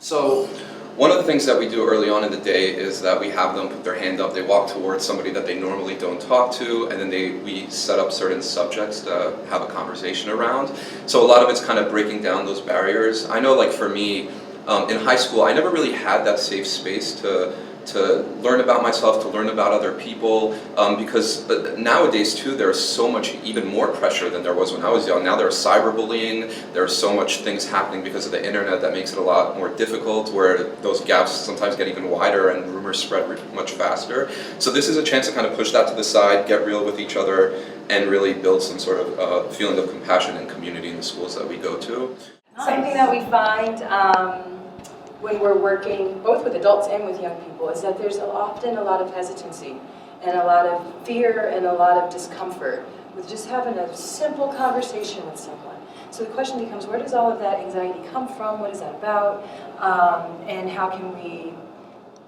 So one of the things that we do early on in the day is that we have them put their hand up, they walk towards somebody that they normally don't talk to, and then we set up certain subjects to have a conversation around. So a lot of it's kind of breaking down those barriers. I know, like for me, in high school, I never really had that safe space to learn about myself, to learn about other people, because nowadays too there's so much even more pressure than there was when I was young. Now there's cyberbullying, there's so much things happening because of the internet that makes it a lot more difficult, where those gaps sometimes get even wider and rumors spread much faster. So this is a chance to kind of push that to the side, get real with each other, and really build some sort of feeling of compassion and community in the schools that we go to. Something that we find when we're working both with adults and with young people is that there's often a lot of hesitancy and a lot of fear and a lot of discomfort with just having a simple conversation with someone. So the question becomes, where does all of that anxiety come from? What is that about? And how can we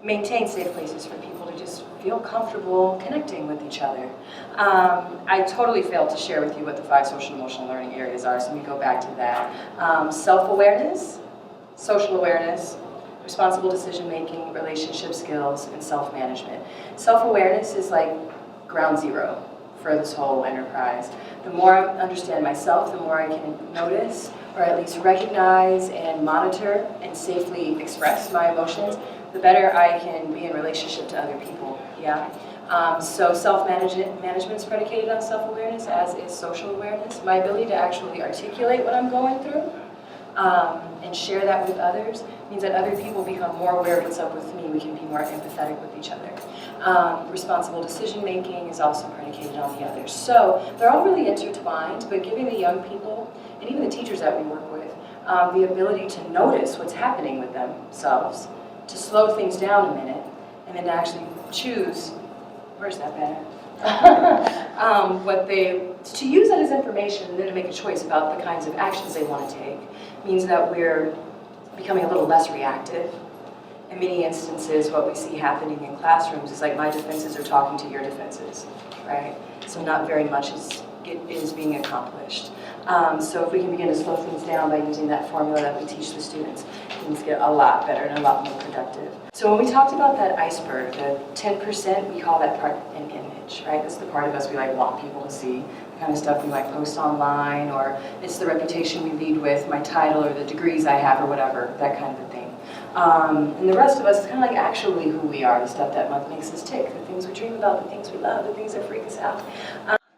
maintain safe places for people to just feel comfortable connecting with each other? I totally failed to share with you what the 5 social emotional learning areas are, so we go back to that. Self-awareness, social awareness, responsible decision-making, relationship skills, and self-management. Self-awareness is like ground zero for this whole enterprise. The more I understand myself, the more I can notice, or at least recognize and monitor and safely express my emotions, the better I can be in relationship to other people, yeah? So self-management is predicated on self-awareness, as is social awareness. My ability to actually articulate what I'm going through and share that with others means that other people become more aware of what's up with me. We can be more empathetic with each other. Responsible decision-making is also predicated on the others. So they're all really intertwined, but giving the young people, and even the teachers that we work with, the ability to notice what's happening with themselves, to slow things down a minute, and then to actually choose, where's that better? To use that as information and then to make a choice about the kinds of actions they want to take means that we're becoming a little less reactive. In many instances, what we see happening in classrooms is like my defenses are talking to your defenses, right? So not very much is being accomplished. So if we can begin to slow things down by using that formula that we teach the students, things get a lot better and a lot more productive. So when we talked about that iceberg, the 10%, we call that part an image, right? That's the part of us we like want people to see, the kind of stuff we might post online, or it's the reputation we lead with, my title, or the degrees I have, or whatever, that kind of a thing. And the rest of us is kind of like actually who we are, the stuff that makes us tick, the things we dream about, the things we love, the things that freak us out.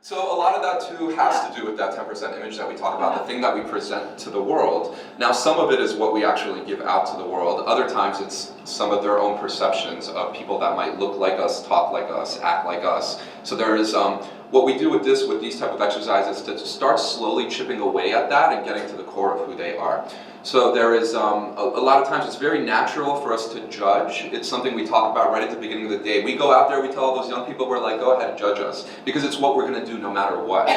So a lot of that too has to do with that 10% image that we talk about, the thing that we present to the world. Now some of it is what we actually give out to the world. Other times it's some of their own perceptions of people that might look like us, talk like us, act like us. So there is, what we do with these type of exercises is to start slowly chipping away at that and getting to the core of who they are. So there is, a lot of times it's very natural for us to judge. It's something we talk about right at the beginning of the day. We go out there, we tell all those young people, we're like, go ahead, judge us. Because it's what we're going to do no matter what.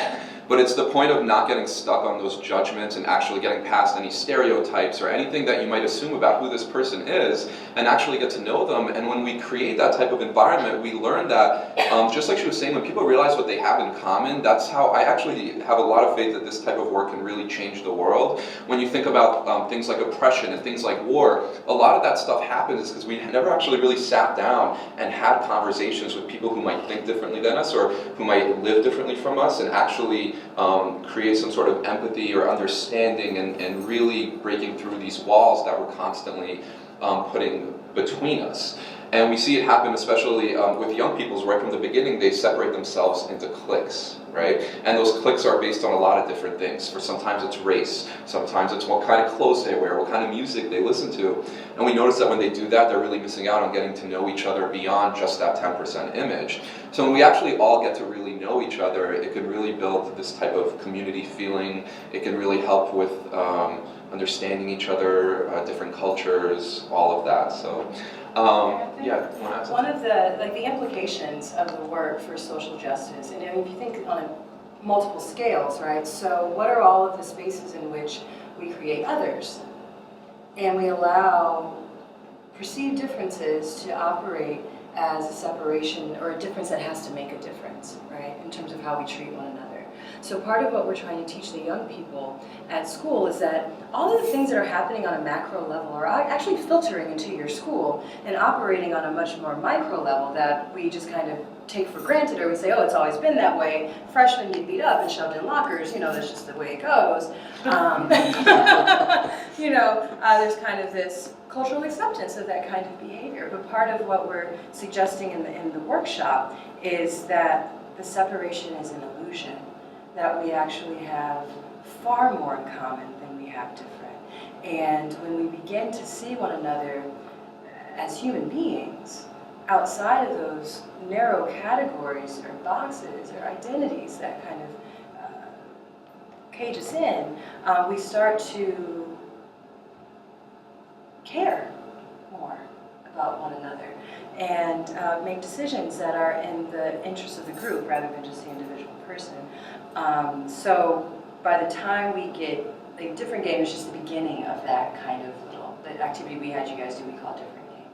But it's the point of not getting stuck on those judgments and actually getting past any stereotypes or anything that you might assume about who this person is, and actually get to know them. And when we create that type of environment, we learn that, just like she was saying, when people realize what they have in common, that's how I actually have a lot of faith that this type of work can really change the world. When you think about things like oppression and things like war, a lot of that stuff happens because we never actually really sat down and had conversations with people who might think differently than us or who might live differently from us, and actually create some sort of empathy or understanding and really breaking through these walls that we're constantly putting between us. And we see it happen especially with young people. Right from the beginning, they separate themselves into cliques, right? And those cliques are based on a lot of different things. For sometimes it's race, sometimes it's what kind of clothes they wear, what kind of music they listen to. And we notice that when they do that, they're really missing out on getting to know each other beyond just that 10% image. So when we actually all get to really know each other, it can really build this type of community feeling. It can really help with understanding each other, different cultures, all of that. So. Yeah, one of the implications of the work for social justice, and if you think on multiple scales, right? So what are all of the spaces in which we create others, and we allow perceived differences to operate as a separation or a difference that has to make a difference, right? In terms of how we treat one another. So part of what we're trying to teach the young people at school is that all of the things that are happening on a macro level are actually filtering into your school and operating on a much more micro level that we just kind of take for granted, or we say, oh, it's always been that way. Freshmen get beat up and shoved in lockers, that's just the way it goes. There's kind of this cultural acceptance of that kind of behavior. But part of what we're suggesting in the workshop is that the separation is an illusion, that we actually have far more in common than we have different. And when we begin to see one another as human beings, outside of those narrow categories or boxes or identities that kind of cage us in, we start to care more about one another and make decisions that are in the interest of the group rather than just the individual person. So by the time we get a different game, is just the beginning of that kind of the activity we had you guys do, we call it different game.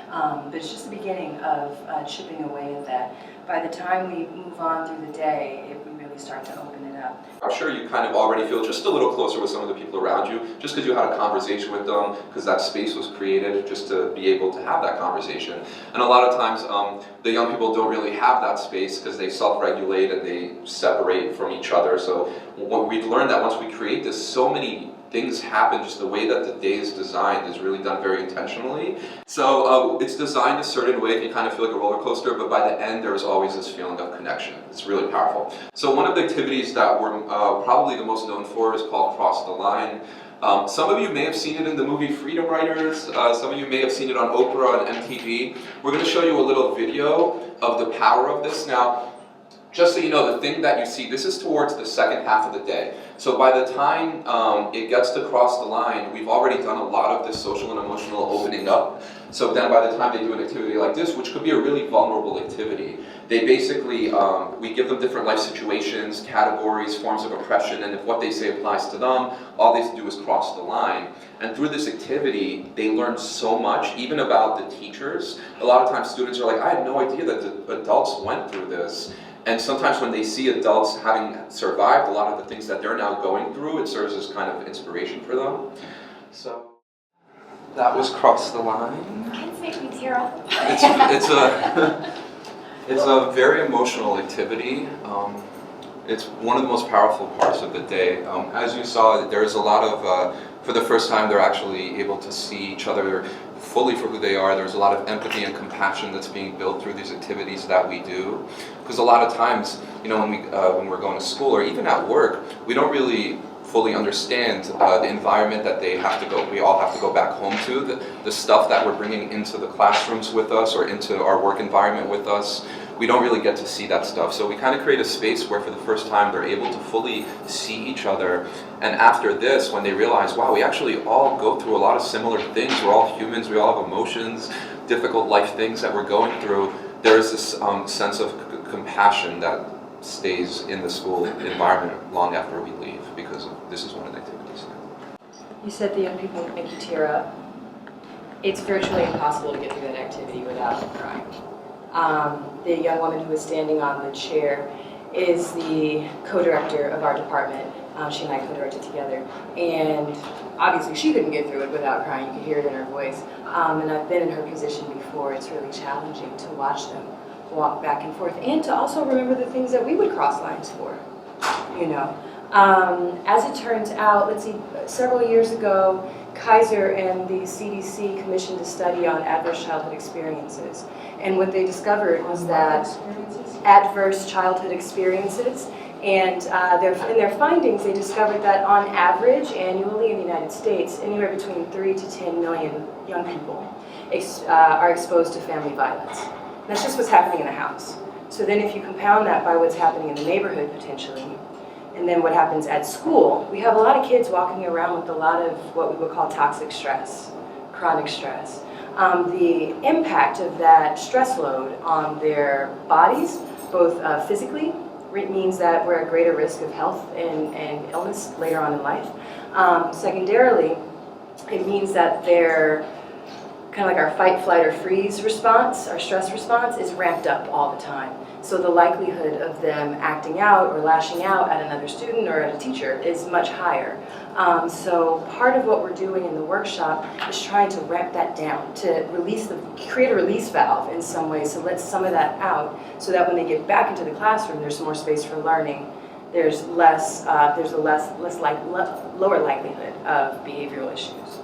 But it's just the beginning of chipping away at that. By the time we move on through the day, we really start to open it up. I'm sure you kind of already feel just a little closer with some of the people around you, just because you had a conversation with them, because that space was created just to be able to have that conversation. And a lot of times, the young people don't really have that space because they self-regulate and they separate from each other. So what we've learned that once we create this, so many things happen, just the way that the day is designed is really done very intentionally. So it's designed a certain way, it can kind of feel like a roller coaster, but by the end there is always this feeling of connection. It's really powerful. So one of the activities that we're probably the most known for is called Cross the Line. Some of you may have seen it in the movie Freedom Writers, some of you may have seen it on Oprah and MTV. We're going to show you a little video of the power of this. Now, just so you know, the thing that you see, this is towards the second half of the day. So by the time it gets to cross the line, we've already done a lot of this social and emotional opening up. So then by the time they do an activity like this, which could be a really vulnerable activity, they basically, we give them different life situations, categories, forms of oppression, and if what they say applies to them, all they have to do is cross the line. And through this activity, they learn so much, even about the teachers. A lot of times students are like, I had no idea that the adults went through this. And sometimes when they see adults having survived a lot of the things that they're now going through, it serves as kind of inspiration for them. So that was Cross the Line. Kids make me tear up. It's a very emotional activity. It's one of the most powerful parts of the day. As you saw, there's a lot of, for the first time, they're actually able to see each other fully for who they are. There's a lot of empathy and compassion that's being built through these activities that we do. Because a lot of times, when we're going to school or even at work, we don't really fully understand the environment that we all have to go back home to, the stuff that we're bringing into the classrooms with us or into our work environment with us. We don't really get to see that stuff. So we kind of create a space where for the first time they're able to fully see each other. And after this, when they realize, wow, we actually all go through a lot of similar things. We're all humans, we all have emotions, difficult life things that we're going through. There is this sense of compassion that stays in the school environment long after we leave, because this is one of the activities. You said the young people make you tear up. It's virtually impossible to get through that activity without crying. The young woman who was standing on the chair is the co-director of our department. She and I co-directed together, and obviously she couldn't get through it without crying. You could hear it in her voice. And I've been in her position before. It's really challenging to watch them walk back and forth, and to also remember the things that we would cross lines for, As it turns out, several years ago, Kaiser and the CDC commissioned a study on adverse childhood experiences. And what they discovered was that adverse childhood experiences, and in their findings, they discovered that on average, annually in the United States, anywhere between 3 to 10 million young people are exposed to family violence. That's just what's happening in the house. So then if you compound that by what's happening in the neighborhood potentially, and then what happens at school, we have a lot of kids walking around with a lot of what we would call toxic stress, chronic stress. The impact of that stress load on their bodies, both physically, means that we're at greater risk of health and illness later on in life. Secondarily, it means that their kind of like our fight, flight, or freeze response, our stress response, is ramped up all the time. So the likelihood of them acting out or lashing out at another student or at a teacher is much higher. So part of what we're doing in the workshop is trying to ramp that down, to create a release valve in some way, so let some of that out, so that when they get back into the classroom, there's more space for learning. There's lower likelihood of behavioral issues.